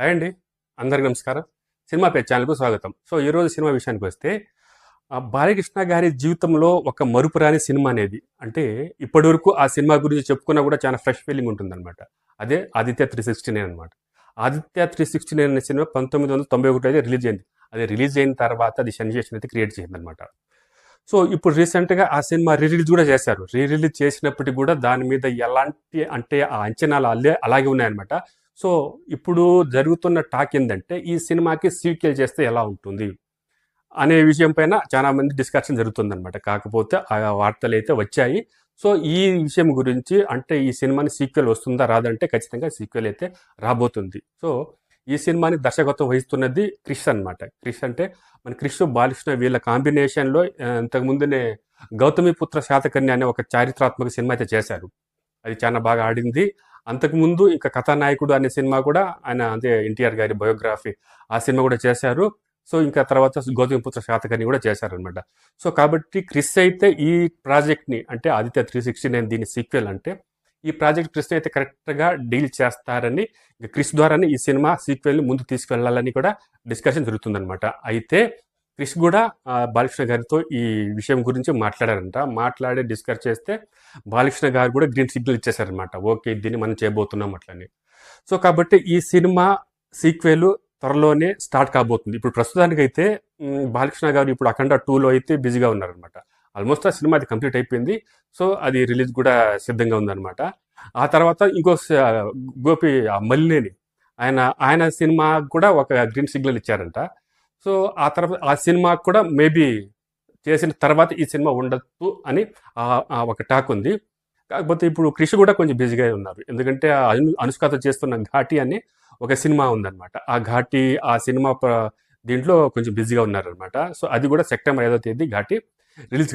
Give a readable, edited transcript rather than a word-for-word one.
Hi అండి. అందరికి నమస్కారం. సినిమా పేరు ఛానల్‌కు స్వాగతం. సో, ఈరోజు సినిమా విషయానికొస్తే బాలకృష్ణ గారి జీవితంలో ఒక మరుపురాని సినిమా అనేది. అంటే ఇప్పటివరకు ఆ సినిమా గురించి చెప్పుకున్నా కూడా చాలా ఫ్రెష్ ఫీలింగ్ ఉంటుందనమాట. అదే 'ఆదిత్య 369' అనమాట. 'ఆదిత్య 369' అనే సినిమా 1991 అయితే రిలీజ్ అయింది. అది రిలీజ్ అయిన తర్వాత అది సెన్సేషన్ అయితే క్రియేట్ చేసిందనమాట. సో, ఇప్పుడు రీసెంట్‌గా ఆ సినిమా రిలీజ్ కూడా చేశారు. రిలీజ్ చేసినప్పటికి కూడా దాని మీద ఎలాంటి అంటే ఆ అంచనాలు అలాగే ఉన్నాయన్నమాట. సో, ఇప్పుడు జరుగుతున్న టాక్ ఏందంటే ఈ సినిమాకి సీక్వెల్ చేస్తే ఎలా ఉంటుంది అనే విషయం పైన చాలా మంది డిస్కషన్ జరుగుతుందన్నమాట. కాకపోతే ఆ వార్తలైతే వచ్చాయి. సో, ఈ విషయం గురించి అంటే ఈ సినిమాని సీక్వెల్ వస్తుందా రాదంటే ఖచ్చితంగా సీక్వెల్ అయితే రాబోతుంది. సో, ఈ సినిమాని దర్శకత్వం వహిస్తున్నది క్రిష్ అనమాట. క్రిష్ అంటే మన క్రిష్, బాలకృష్ణ వీళ్ళ కాంబినేషన్‌లో ఇంతకుముందునే 'గౌతమిపుత్ర శాతకర్ణి' అనే ఒక చారిత్రాత్మక సినిమా అయితే చేశారు. అది చాలా బాగా ఆడింది. అంతకుముందు ఇంకా 'కథానాయకుడు' అనే సినిమా కూడా ఆయన అంటే ఎన్టీఆర్ గారి బయోగ్రఫీ ఆ సినిమా కూడా చేశారు. సో, ఇంకా తర్వాత 'గౌతమిపుత్ర శాతకర్ణి' కూడా చేశారనమాట. సో, కాబట్టి క్రిష్ అయితే ఈ ప్రాజెక్ట్‌ని అంటే 'ఆదిత్య 369' దీని సీక్వెల్ అంటే ఈ ప్రాజెక్ట్ క్రిష్ అయితే కరెక్ట్‌గా డీల్ చేస్తారని క్రిష్ ద్వారానే ఈ సినిమా సీక్వెల్‌ని ముందుకు తీసుకెళ్లాలని కూడా డిస్కషన్ జరుగుతుందనమాట. అయితే క్రిష్ కూడా బాలకృష్ణ గారితో ఈ విషయం గురించి మాట్లాడారంట. మాట్లాడి డిస్కస్ చేస్తే బాలకృష్ణ గారు కూడా గ్రీన్ సిగ్నల్ ఇచ్చేశారనమాట. ఓకే, దీన్ని మనం చేయబోతున్నాం అట్లని. సో, కాబట్టి ఈ సినిమా సీక్వెల్ త్వరలోనే స్టార్ట్ కాబోతుంది. ఇప్పుడు ప్రస్తుతానికైతే బాలకృష్ణ గారు ఇప్పుడు 'అఖండ 2లో అయితే బిజీగా ఉన్నారనమాట. ఆల్మోస్ట్ ఆ సినిమా అది కంప్లీట్ అయిపోయింది. సో, అది రిలీజ్ కూడా సిద్ధంగా ఉందనమాట. ఆ తర్వాత ఇంకో గోపి మల్లినేని ఆయన ఆయన సినిమాకి కూడా ఒక గ్రీన్ సిగ్నల్ ఇచ్చారంట. సో, ఆ తర్వాత ఆ సినిమాకి కూడా మేబీ చేసిన తర్వాత ఈ సినిమా ఉండొచ్చు అని ఒక టాక్ ఉంది. కాకపోతే ఇప్పుడు క్రిష్ కూడా కొంచెం బిజీగా ఉన్నారు. ఎందుకంటే అనుష్కతో చేస్తున్న 'ఘాటి' అని ఒక సినిమా ఉందన్నమాట. ఆ 'ఘాటి' ఆ సినిమా దీంట్లో కొంచెం బిజీగా ఉన్నారనమాట. సో, అది కూడా సెప్టెంబర్ 5వ తేదీ 'ఘాటి' రిలీజ్